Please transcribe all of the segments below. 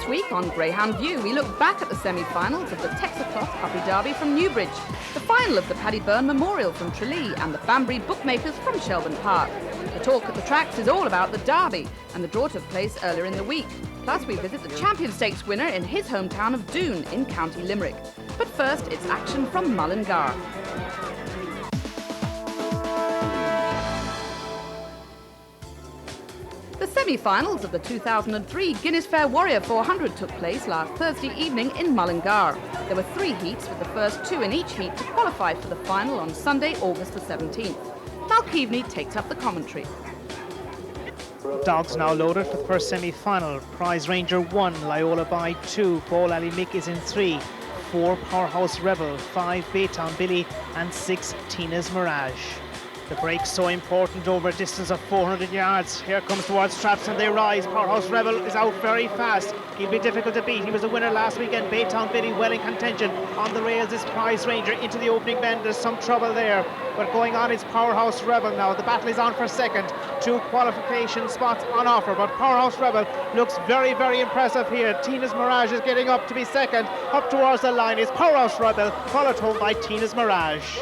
This week on Greyhound View, we look back at the semi-finals of the Texacross Puppy Derby from Newbridge, the final of the Paddy Byrne Memorial from Tralee and the Banbury Bookmakers from Shelbourne Park. The talk at the tracks is all about the Derby, and the draw took place earlier in the week. Plus, we visit the Champion Stakes winner in his hometown of Doon in County Limerick. But first, it's action from Mullingar. The semi-finals of the 2003 Guinness Fair Warrior 400 took place last Thursday evening in Mullingar. There were 3 heats, with the first 2 in each heat to qualify for the final on Sunday, August the 17th. Mal Keaveney takes up the commentary. Dogs now loaded for the first semi-final. Prize Ranger 1, Loyola by 2, Ball Alley Mick is in 3, 4 Powerhouse Rebel, 5 Baytown Billy and 6 Tina's Mirage. The break so important over a distance of 400 yards. Here comes towards traps and they rise. Powerhouse Rebel is out very fast. He'll be difficult to beat. He was the winner last weekend. Baytown Billy well in contention. On the rails is Prize Ranger into the opening bend. There's some trouble there. But going on is Powerhouse Rebel now. The battle is on for second. 2 qualification spots on offer. But Powerhouse Rebel looks very, very impressive here. Tina's Mirage is getting up to be second. Up towards the line is Powerhouse Rebel, followed home by Tina's Mirage.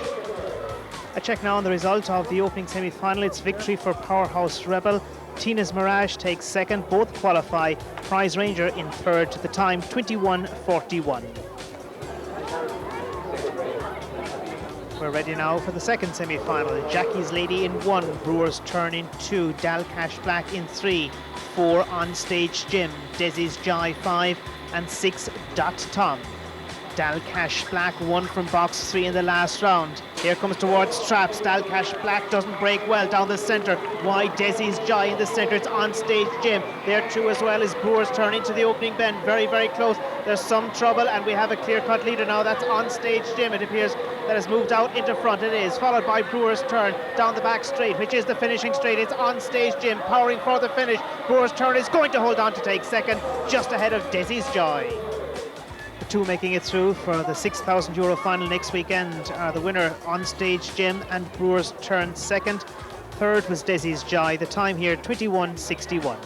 A check now on the result of the opening semi-final. It's victory for Powerhouse Rebel. Tina's Mirage takes second. Both qualify. Prize Ranger in third to the time 21:41. We're ready now for the second semi-final. Jackie's Lady in 1, Brewer's Turn in 2, Dal Cash Black in 3, 4 On Stage Jim, Desi's Joy 5 and 6 Dot Tom. Dal Cash Black won from box 3 in the last round. Here comes towards traps. Dal Cash Black doesn't break well down the centre. Wide Desi's Joy in the centre. It's On Stage Jim. There too as well is Brewer's Turn into the opening bend. Very, very close. There's some trouble and we have a clear-cut leader now. That's On Stage Jim. It appears that has moved out into front. It is followed by Brewer's Turn down the back straight, which is the finishing straight. It's On Stage Jim powering for the finish. Brewer's Turn is going to hold on to take second, just ahead of Desi's Joy. The 2 making it through for the €6,000 final next weekend are the winner On Stage Jim and Brewer's Turn second. Third was Desi's Joy. The time here 21:61.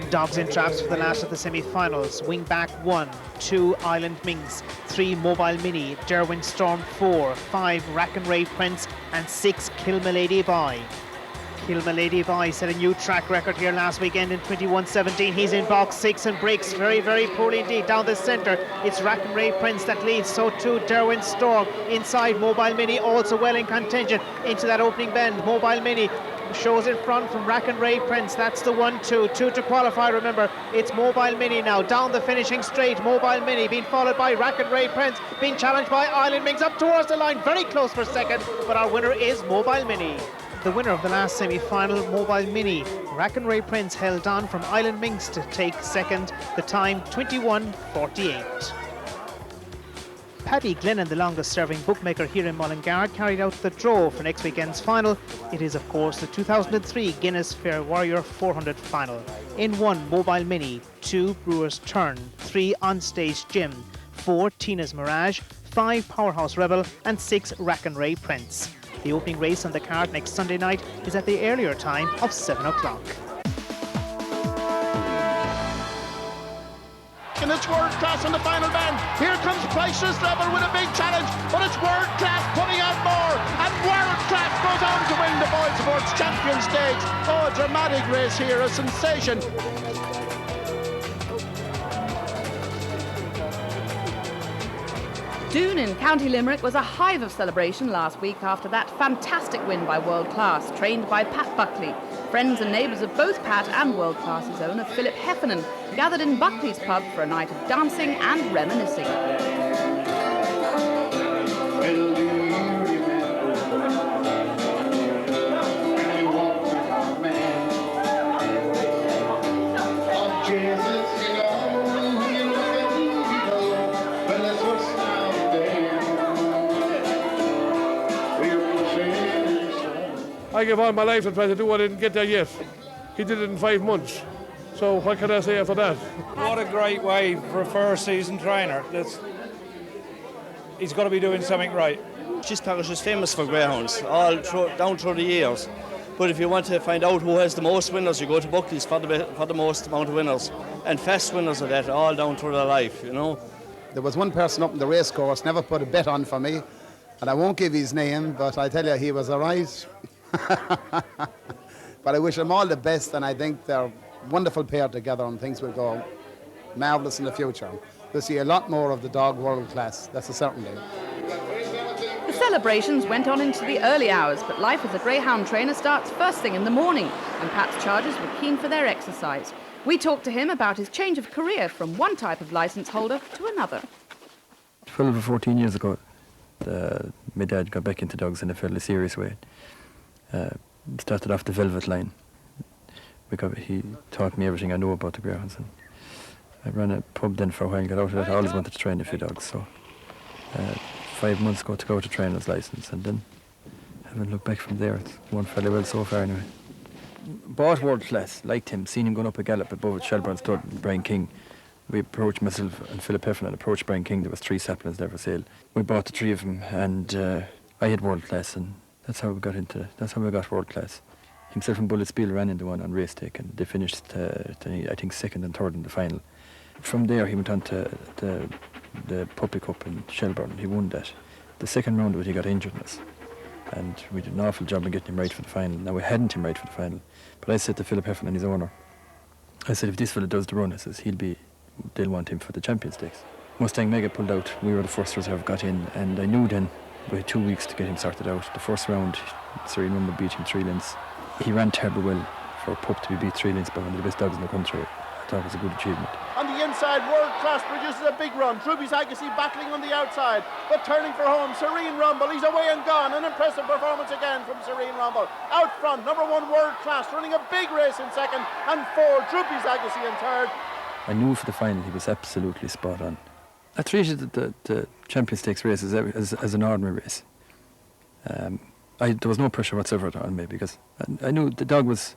Dogs in traps for the last of the semi-finals. Wingback 1, 2 Island Minx, 3 Mobile Mini, Derwin Storm 4, 5 Rack and Ray Prince and 6 Kill My Lady Boy. Kill My Lady Boy set a new track record here last weekend in 21:17. He's in box 6 and breaks very, very poorly indeed down the centre. It's Rack and Ray Prince that leads, so too Derwin Storm. Inside, Mobile Mini also well in contention into that opening bend. Mobile Mini shows in front from Rack and Ray Prince. That's the 1-2. 2 to qualify, remember. It's Mobile Mini now down the finishing straight. Mobile Mini being followed by Rack and Ray Prince, being challenged by Island Minx up towards the line. Very close for second, but our winner is Mobile Mini. The winner of the last semi-final, Mobile Mini. Rack and Ray Prince held on from Island Minx to take second. The time 21:48. Paddy Glennon, the longest-serving bookmaker here in Mullingar, carried out the draw for next weekend's final. It is, of course, the 2003 Guinness Fair Warrior 400 final. In 1, Mobile Mini, 2, Brewer's Turn, 3, On Stage Jim, 4, Tina's Mirage, 5, Powerhouse Rebel and 6, Rack and Ray Prince. The opening race on the card next Sunday night is at the earlier time of 7 o'clock. And it's World Class in the final bend. Here comes Priceless Rebel with a big challenge, but it's World Class putting out more, and World Class goes on to win the Boys Sports Champion Stakes. Oh, a dramatic race here, a sensation. Doon in County Limerick was a hive of celebration last week after that fantastic win by World Class, trained by Pat Buckley. Friends and neighbours of both Pat and World Class's owner, Philip Heffernan, gathered in Buckley's pub for a night of dancing and reminiscing. I gave all my life to try to do what I didn't get there yet. He did it in 5 months. So what can I say after that? What a great way for a first season trainer. He's got to be doing something right. This paddock is famous for greyhounds, all down through the years. But if you want to find out who has the most winners, you go to Buckley's for the most amount of winners. And fast winners of that, all down through their life, you know. There was one person up in the race course, never put a bet on for me, and I won't give his name, but I tell you, he was all right. But I wish them all the best, and I think they're a wonderful pair together, and things will go marvellous in the future. We'll see a lot more of the dog world class, that's a certainty. The celebrations went on into the early hours, but life as a greyhound trainer starts first thing in the morning, and Pat's charges were keen for their exercise. We talked to him about his change of career from one type of licence holder to another. 12 or 14 years ago, my dad got back into dogs in a fairly serious way. Started off the velvet line. He taught me everything I know about the greyhounds. And I ran a pub then for a while, got out of it. I always wanted to train a few dogs, so 5 months ago to go to trainer's licence, and then haven't looked back from there. It's gone fairly well so far anyway. Bought world class, liked him, seen him going up a gallop above at Shelbourne Stud and Brian King. We approached, myself and Philip Heffernan approached Brian King. There was 3 saplings there for sale. We bought the 3 of them, and I had world class, and that's how we got world class. Himself and Bullet Spiel ran into one on race day, and they finished I think 2nd and 3rd in the final. From there he went on to the Puppy Cup in Shelbourne. He won that. The 2nd round of it he got injured in us, and we did an awful job in getting him right for the final. Now we hadn't him right for the final, but I said to Philip Heffernan, his owner, I said, if this fella does the run, I says, they'll want him for the Champion Stakes. Mustang Mega pulled out. We were the first reserve got in, and I knew then we had 2 weeks to get him sorted out. The first round, Serene Rumble beat him 3 lengths. He ran terribly well for a pup to be beat 3 lengths by one of the best dogs in the country. I thought it was a good achievement. On the inside, World Class produces a big run. Truby's Agassi battling on the outside, but turning for home. Serene Rumble, he's away and gone. An impressive performance again from Serene Rumble. Out front, number 1 World Class, running a big race in 2nd, and 4 Truby's Agassi in 3rd. I knew for the final he was absolutely spot on. I treated the Champion Stakes race as an ordinary race. There was no pressure whatsoever on me, because I knew the dog was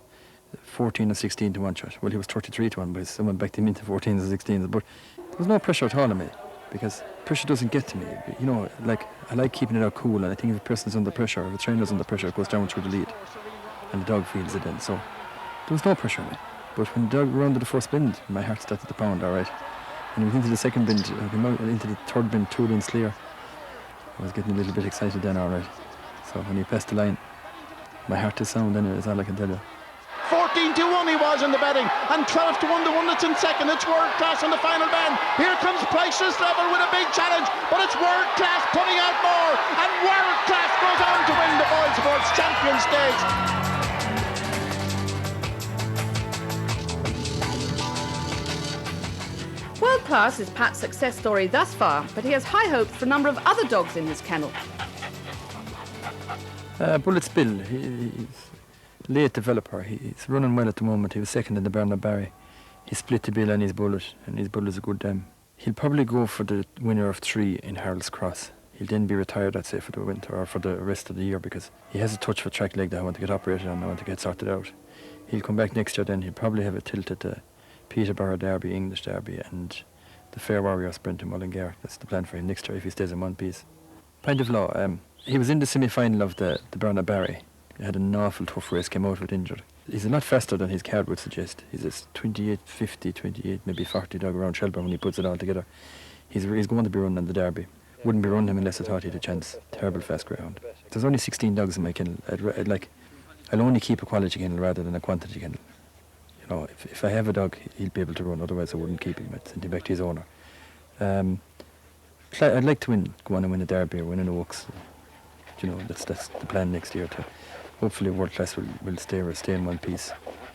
14 or 16 to 1 shot. Well, he was 33 to 1, but someone backed him into 14s or 16s. But there was no pressure at all on me, because pressure doesn't get to me. You know, like, I like keeping it out cool, and I think if a person's under pressure, if a trainer's under pressure, it goes down through the lead, and the dog feels it then. So there was no pressure on me. But when the dog rounded the first bend, my heart started to pound, all right. And he went into the 2nd bend, into the 3rd bend, 2 lengths clear. I was getting a little bit excited then, all right. So when he passed the line, my heart is sound then, is all I can tell you. 14 to 1 he was in the betting, and 12 to 1 the one that's in 2nd. It's World Class on the final bend. Here comes Priceless Level with a big challenge, but it's World Class putting out more, and World Class goes on to win the Boys Sports Champion Stakes. World Class is Pat's success story thus far, but he has high hopes for a number of other dogs in his kennel. Bullet Spill, he's a late developer. He's running well at the moment. He was 2nd in the Bernard Barry. He split the bill on his Bullet, and his Bullet's a good dam. He'll probably go for the winner of 3 in Harold's Cross. He'll then be retired, I'd say, for the winter or for the rest of the year, because he has a touch for track leg that I want to get operated on, I want to get sorted out. He'll come back next year then. He'll probably have a tilt at the Peterborough Derby, English Derby, and the Fair Warrior Sprint in Mullingar. That's the plan for him next year if he stays in one piece. Point of law, he was in the semi-final of the Bernard Barry. He had an awful tough race, came out with injured. He's a lot faster than his card would suggest. He's a 28.50, 28, maybe 40 dog around Shelbourne when he puts it all together. He's going to be running in the Derby. Wouldn't be running him unless I thought he had a chance. Terrible fast greyhound. There's only 16 dogs in my kennel. I'll only keep a quality kennel rather than a quantity kennel. You know, if I have a dog, he'll be able to run. Otherwise, I wouldn't keep him. I'd send him back to his owner. I'd like to go on and win a Derby or win an Oaks. You know, that's the plan next year. To hopefully World Class will stay in one piece.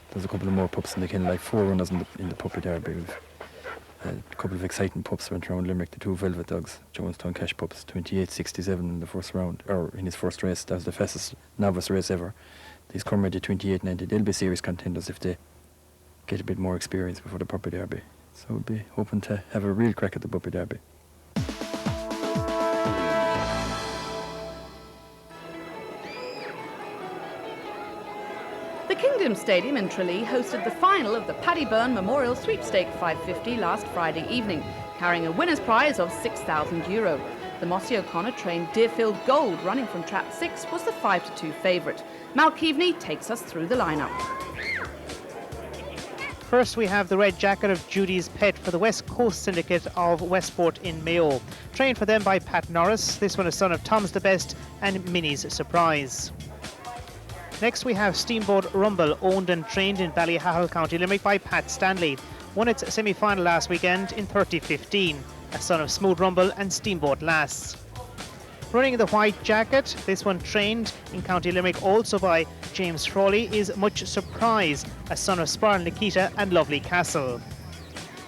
There's a couple of more pups in the kennel, like 4 runners in the Puppy Derby. We've a couple of exciting pups went around Limerick. The 2 Velvet dogs, Jonestown Cash pups, 28.67 in the first round, or in his first race. That was the fastest novice race ever. These come ready 28.90. They'll be serious contenders if they get a bit more experience before the Puppy Derby. So we'll be hoping to have a real crack at the Puppy Derby. The Kingdom Stadium in Tralee hosted the final of the Paddy Byrne Memorial Sweepstake 550 last Friday evening, carrying a winner's prize of €6,000. The Mossy O'Connor trained Deerfield Gold, running from trap 6, was the 5-2 favourite. Mal Keaveney takes us through the lineup. First, we have the red jacket of Judy's Pet for the West Coast Syndicate of Westport in Mayo. Trained for them by Pat Norris. This one is son of Tom's the Best and Minnie's Surprise. Next, we have Steamboat Rumble, owned and trained in Ballyhahel, County Limerick by Pat Stanley. Won its semi-final last weekend in 30-15. A son of Smooth Rumble and Steamboat Lass. Running the white jacket, this one trained in County Limerick also by James Frawley, is Much Surprise, a son of Spar and Nikita and Lovely Castle.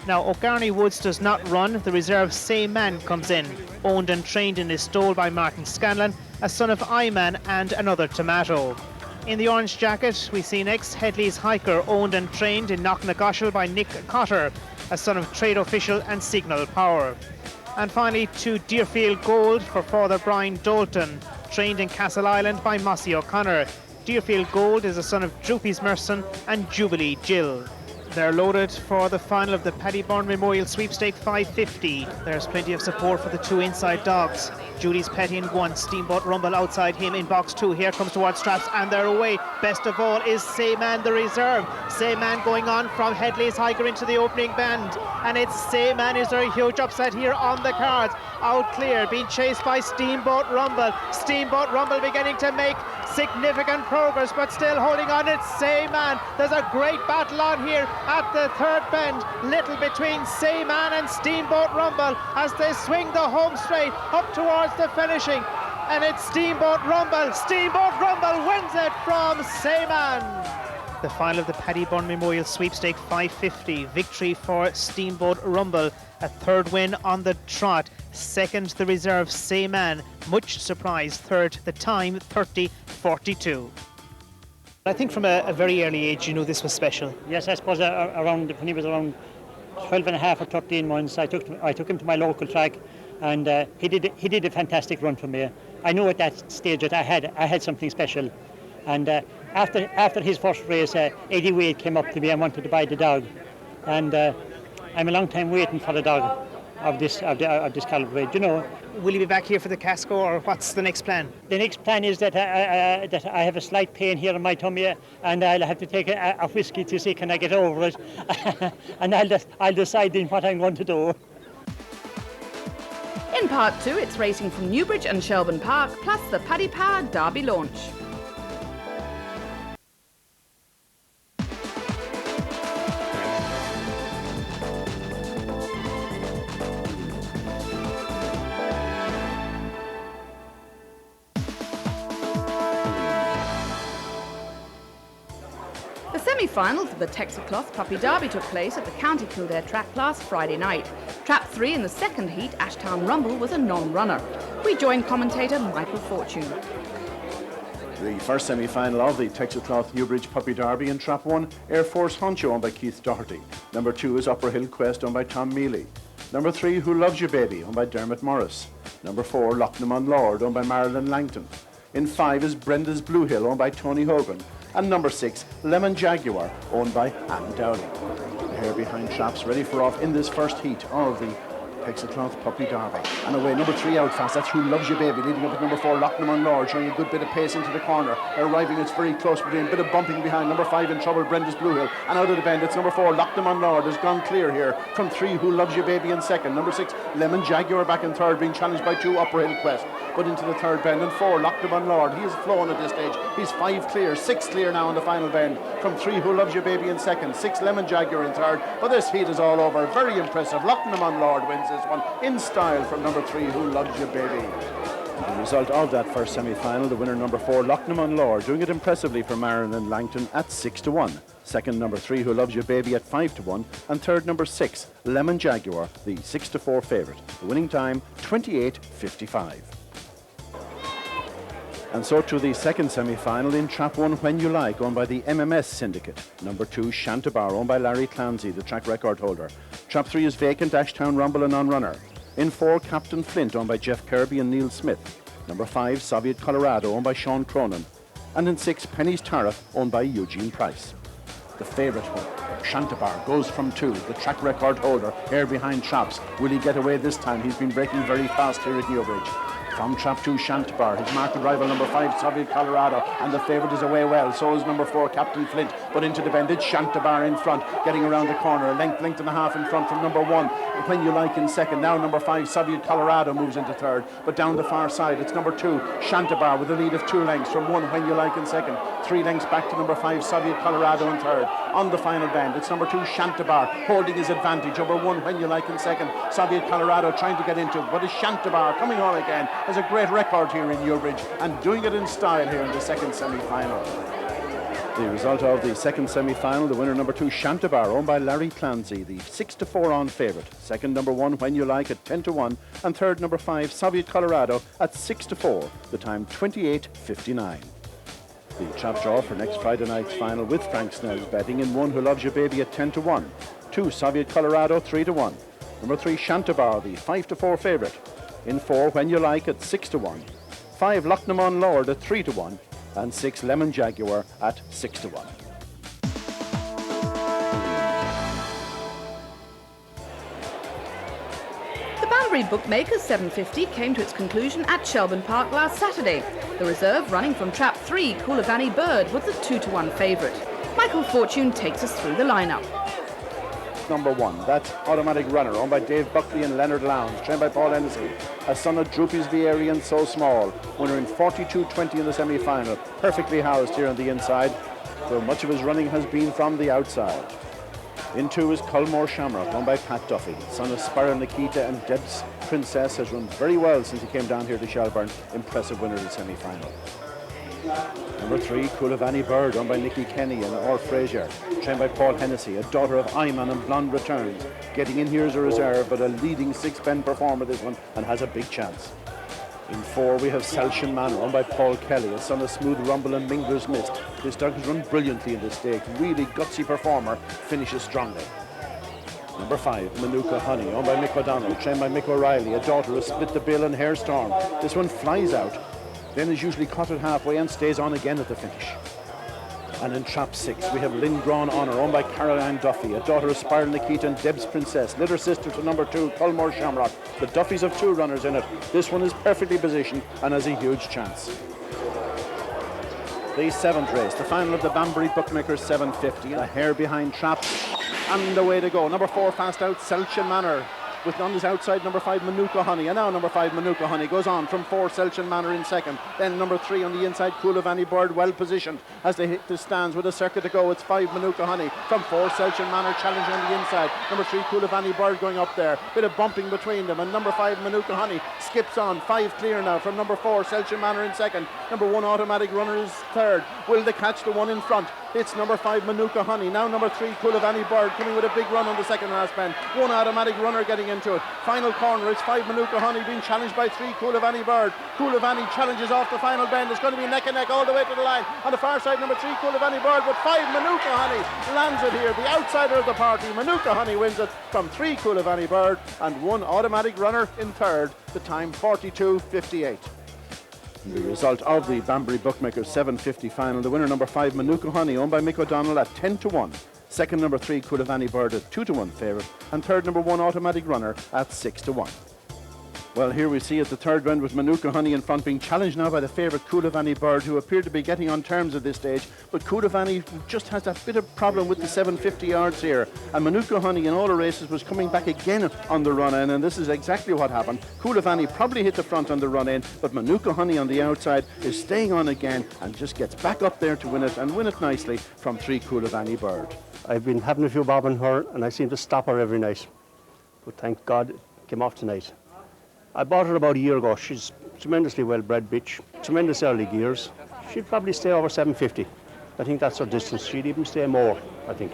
Now, O'Garney Woods does not run. The reserve Same Man comes in, owned and trained in his stole by Martin Scanlon, a son of I-Man and Another Tomato. In the orange jacket, we see next Headley's Hiker, owned and trained in Knocknagoshel by Nick Cotter, a son of Trade Official and Signal Power. And finally, to Deerfield Gold for Father Brian Dalton, trained in Castle Island by Mossy O'Connor. Deerfield Gold is a son of Droopy's Merson and Jubilee Jill. They're loaded for the final of the Paddy Byrne Memorial Sweepstake 550. There's plenty of support for the two inside dogs. Judy's Pet in 1, Steamboat Rumble outside him in box 2. Here comes towards straps and they're away. Best of all is Same Man, the reserve. Same Man going on from Headley's Hiker into the opening bend. And it's Same Man. Is there a huge upset here on the cards? Out clear, being chased by Steamboat Rumble. Steamboat Rumble beginning to make significant progress, but still holding on. It's Same Man. There's a great battle on here at the third bend. Little between Same Man and Steamboat Rumble as they swing the home straight up towards the finishing. And it's Steamboat Rumble. Steamboat Rumble wins it from Same Man. The final of the Paddy Byrne Memorial Sweepstake 550. Victory for Steamboat Rumble. A third win on the trot. Second, the reserve Same Man. Much Surprise. Third, the time 30:42. I think from a very early age you knew this was special. Yes, I suppose around when he was around 12 and a half or 13 months, I took him to my local track, and he did a fantastic run for me. I knew at that stage that I had something special, and after his first race, Eddie Wade came up to me and wanted to buy the dog, and I'm a long time waiting for the dog of this calibre, you know. Will you be back here for the Casco, or what's the next plan? The next plan is that I have a slight pain here in my tummy, and I'll have to take a whiskey to see can I get over it, and I'll decide then what I'm going to do. In part 2, it's racing from Newbridge and Shelbourne Park, plus the Paddy Power Derby launch. The semi-finals of the Texacloth Puppy Derby took place at the County Kildare track last Friday night. Trap 3 in the second heat, Ashtown Rumble, was a non-runner. We join commentator Michael Fortune. The first semi-final of the Texacloth Newbridge Puppy Derby in Trap 1, Air Force Honcho owned by Keith Doherty. Number 2 is Upper Hill Quest owned by Tom Mealy. Number 3, Who Loves You Baby owned by Dermot Morris. Number 4, Loughnamon Lord owned by Marilyn Langton. In 5 is Brenda's Blue Hill owned by Tony Hogan. And number 6, Lemon Jaguar, owned by Anne Dowling. The hair behind traps ready for off in this first heat of the Texacloth Puppy Derby. And away, number 3 out fast, that's Who Loves You Baby, leading up at number 4, Loughnamon Lord, showing a good bit of pace into the corner. Arriving, it's very close between, a bit of bumping behind. Number 5 in trouble, Brenda's Blue Hill. And out of the bend, it's number 4, Loughnamon Lord, has gone clear here from 3, Who Loves You Baby in second. Number 6, Lemon Jaguar back in third, being challenged by 2, Upper Hill Quest. But into the third bend, and 4, Loughnamon Lord. He is flown at this stage. He's 5 clear, 6 clear now in the final bend. From 3, Who Loves You Baby in second, 6, Lemon Jaguar in third. But this heat is all over. Very impressive. Loughnamon Lord wins this one in style from number 3, Who Loves You Baby. The result of that first semi-final, the winner number 4, Loughnamon Lord, doing it impressively for Marilyn Langton at 6-1. Second, number 3, Who Loves You Baby at 5-1. And third, number 6, Lemon Jaguar, the 6-4 favourite. The winning time, 28:55. And so to the second semi-final in Trap 1, When You Like, owned by the MMS Syndicate. Number 2, Shantabar, owned by Larry Clancy, the track record holder. Trap 3 is Vacant, Ashtown Rumble, a non-runner. In 4, Captain Flint, owned by Jeff Kirby and Neil Smith. Number 5, Soviet Colorado, owned by Sean Cronin. And in 6, Penny's Tariff, owned by Eugene Price. The favourite one, Shantabar, goes from 2. The track record holder, air behind traps. Will he get away this time? He's been breaking very fast here at Newbridge. From trap 2, Shantabar, his market rival number 5, Soviet Colorado, and the favourite is away well. So is number 4, Captain Flint. But into the bend, it's Shantabar in front, getting around the corner, length and a half in front from number 1. When You Like in second. Now number 5, Soviet Colorado, moves into third. But down the far side, it's number 2, Shantabar, with a lead of 2 lengths from 1, When You Like in second. 3 lengths back to number 5, Soviet Colorado in third. On the final bend, it's number 2, Shantabar, holding his advantage over 1, When You Like in second. Soviet Colorado trying to get into it, but it's Shantabar coming on again. Has a great record here in Newbridge and doing it in style here in the second semi-final. The result of the second semi-final, the winner number 2, Shantabar, owned by Larry Clancy, the 6-4 on favourite. Second number 1, When You Like at 10-1, and third number 5, Soviet Colorado at 6-4. The time 28:59. The trap draw for next Friday night's final with Frank Snell's betting in 1, Who Loves Your Baby at 10-1, 2, Soviet Colorado 3-1, number 3, Shantabar, the 5-4 favourite. In 4, When You Like at 6-1, 5, Loughnamon Lord at 3-1, and 6, Lemon Jaguar at 6-1. The Banbury Bookmakers 750 came to its conclusion at Shelbourne Park last Saturday. The reserve, running from trap 3, Coolavani Bird, was the 2-1 favourite. Michael Fortune takes us through the lineup. Number 1, that automatic runner, owned by Dave Buckley and Leonard Lowndes, trained by Paul Hennessy, a son of Droopy's Vieri and So Small, winner in 42.20 in the semi-final, perfectly housed here on the inside, though much of his running has been from the outside. In 2 is Culmore Shamrock, owned by Pat Duffy, son of Spiral Nikita and Deb's Princess, has run very well since he came down here to Shelbourne, impressive winner of the semi-final. Number 3, Coolavani Bird, owned by Nicky Kenny and Orr Fraser, trained by Paul Hennessy, a daughter of Ayman and Blonde Returns. Getting in here as a reserve, but a leading 6-pen performer this one, and has a big chance. In 4, we have Selshin Manor, owned by Paul Kelly, a son of Smooth Rumble and Mingler's Mist. This dog has run brilliantly in this stake, really gutsy performer, finishes strongly. Number 5, Manuka Honey, owned by Mick O'Donnell, trained by Mick O'Reilly, a daughter of Split the Bill and Hairstorm. This one flies out, then is usually caught at halfway and stays on again at the finish. And in trap 6, we have Lynn Grawn Honour, owned by Caroline Duffy, a daughter of Spiral Nikita and Deb's Princess, little sister to number 2, Culmore Shamrock. The Duffys have 2 runners in it. This one is perfectly positioned and has a huge chance. The 7th race, the final of the Banbury Bookmakers 750, a hair behind trap, and the way to go. Number 4, fast out, Selshin Manor, with on his outside number 5, Manuka Honey, and now number 5, Manuka Honey goes on from 4, Selshin Manor in second, then number 3 on the inside, Coolavani Bird, well positioned as they hit the stands with a circuit to go. It's 5, Manuka Honey, from 4, Selshin Manor challenging on the inside, number 3, Coolavani Bird going up there, bit of bumping between them, and number 5, Manuka Honey skips on, 5 clear now from number 4, Selshin Manor in second, number 1, Automatic Runner is third. Will they catch the one in front? It's number 5, Manuka Honey, now number 3, Coolavani Bird, coming with a big run on the second last bend, 1 Automatic Runner getting into it. Final corner, it's 5, Manuka Honey being challenged by 3, Coolavani Bird. Coolavani challenges off the final bend. It's going to be neck and neck all the way to the line. On the far side, number 3, Coolavani Bird, but 5, Manuka Honey lands it here. The outsider of the party, Manuka Honey, wins it from 3, Coolavani Bird, and 1 Automatic Runner in third. The time 42:58. The result of the Banbury Bookmakers 750 final, the winner number 5, Manuka Honey, owned by Mick O'Donnell at 10-1. Second number 3, Coolavani Bird at 2-1 favourite, and third number 1, Automatic Runner at 6-1. Well, here we see at the third round with Manuka Honey in front, being challenged now by the favourite Coolavani Bird, who appeared to be getting on terms at this stage, but Coolavani just has that bit of problem with the 750 yards here, and Manuka Honey in all the races was coming back again on the run in, and this is exactly what happened. Coolavani probably hit the front on the run in, but Manuka Honey on the outside is staying on again and just gets back up there to win it, and win it nicely from 3, Coolavani Bird. I've been having a few bob on her, and I seem to stop her every night, but thank God it came off tonight. I bought her about a year ago. She's tremendously well-bred bitch, tremendous early gears. She'd probably stay over 750. I think that's her distance. She'd even stay more, I think.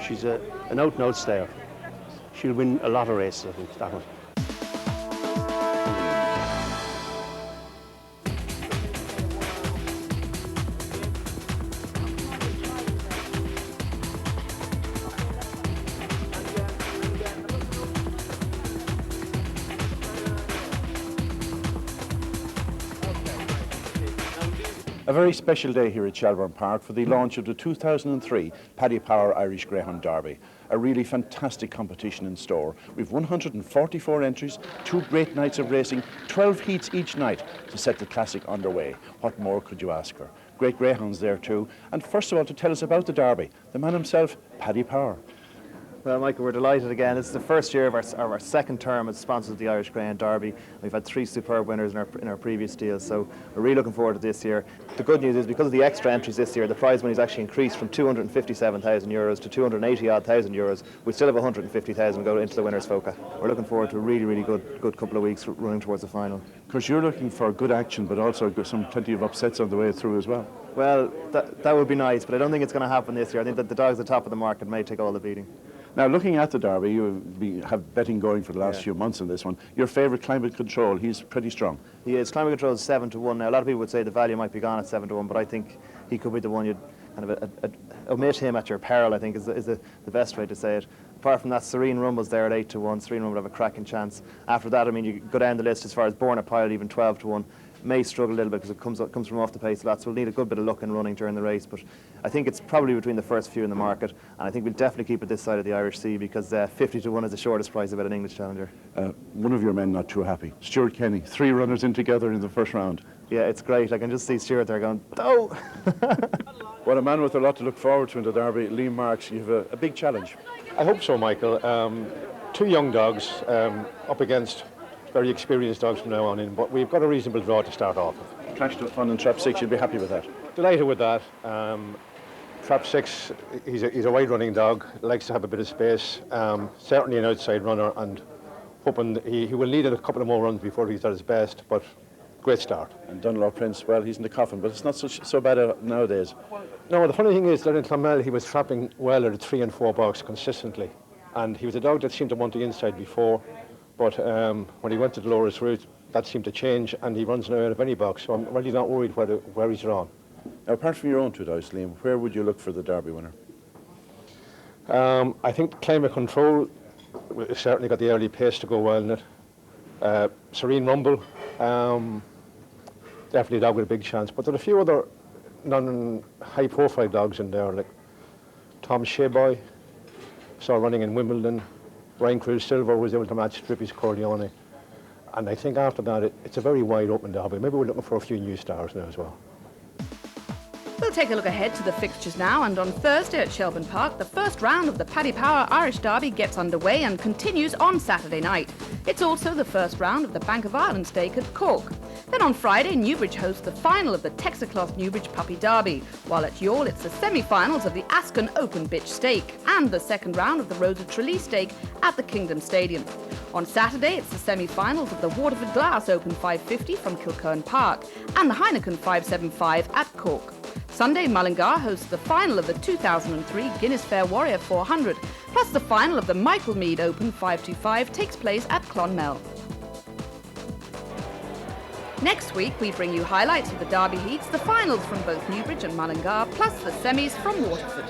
She's an out-and-out stayer. She'll win a lot of races, I think, that one. A very special day here at Shelbourne Park for the launch of the 2003 Paddy Power Irish Greyhound Derby. A really fantastic competition in store. We've 144 entries, 2 great nights of racing, 12 heats each night to set the classic underway. What more could you ask for? Great greyhounds there too. And first of all, to tell us about the Derby, the man himself, Paddy Power. Well, Michael, we're delighted again. It's the first year of our second term as sponsors of the Irish Greyhound Derby. We've had 3 superb winners in our previous deals, so we're really looking forward to this year. The good news is because of the extra entries this year, the prize money has actually increased from €257,000 to €280,000. We still have €150,000 go into the winners' FOCA. We're looking forward to a really, really good couple of weeks running towards the final. Because you're looking for good action, but also plenty of upsets on the way through as well. Well, that would be nice, but I don't think it's going to happen this year. I think that the dogs at the top of the market may take all the beating. Now, looking at the Derby, you have betting going for the last few months on this one. Your favourite, Climate Control, he's pretty strong. He is. Climate Control is 7-1 now. A lot of people would say the value might be gone at 7-1, but I think he could be the one you'd kind of omit him at your peril, I think is the best way to say it. Apart from that, Serene Rumble's there at 8-1. Serene Rumble have a cracking chance. After that, I mean, you go down the list as far as Born a Pilot, even 12-1. May struggle a little bit because it comes from off the pace a lot, so we'll need a good bit of luck in running during the race, but I think it's probably between the first few in the market, and I think we'll definitely keep it this side of the Irish Sea because 50-1 is the shortest price about an English challenger. One of your men not too happy, Stuart Kenny, 3 runners in together in the first round. Yeah, it's great. I can just see Stuart there going, oh! Well, a man with a lot to look forward to in the Derby, Liam Marks, you have a big challenge. I hope so, Michael. 2 young dogs up against very experienced dogs from now on in, but we've got a reasonable draw to start off with. Clash to fun in Trap 6, you'll be happy with that? Delighted with that. Trap 6, he's a wide-running dog, likes to have a bit of space, certainly an outside runner, and hoping he will need a couple of more runs before he's at his best, but great start. And Dunlop Prince, well, he's in the coffin, but it's not so bad nowadays. No, the funny thing is that in Clonmel he was trapping well at a 3 and 4 box consistently, and he was a dog that seemed to want the inside before, but when he went to Dolores route, that seemed to change, and he runs now out of any box, so I'm really not worried where he's wrong. Now, apart from your own 2 dogs, Liam, where would you look for the Derby winner? I think Climate Control certainly got the early pace to go well in it. Serene Rumble, definitely a dog with a big chance, but there are a few other non-high-profile dogs in there, like Tom Sheboy, saw running in Wimbledon. Brian Cruz Silver was able to match Drippy's Corleone. And I think after that, it's a very wide open derby. Maybe we're looking for a few new stars now as well. We'll take a look ahead to the fixtures now, and on Thursday at Shelbourne Park, the first round of the Paddy Power Irish Derby gets underway and continues on Saturday night. It's also the first round of the Bank of Ireland stake at Cork. Then on Friday, Newbridge hosts the final of the Texacloth Newbridge Puppy Derby, while at Youghal it's the semi-finals of the Ascot Open Bitch Stake and the second round of the Rosa Tralee Stake at the Kingdom Stadium. On Saturday, it's the semi-finals of the Waterford Glass Open 550 from Kilkerne Park and the Heineken 575 at Cork. Sunday, Mullingar hosts the final of the 2003 Guinness Fair Warrior 400, plus the final of the Michael Meade Open 525 takes place at Clonmel. Next week, we bring you highlights of the Derby heats, the finals from both Newbridge and Mullingar, plus the semis from Waterford.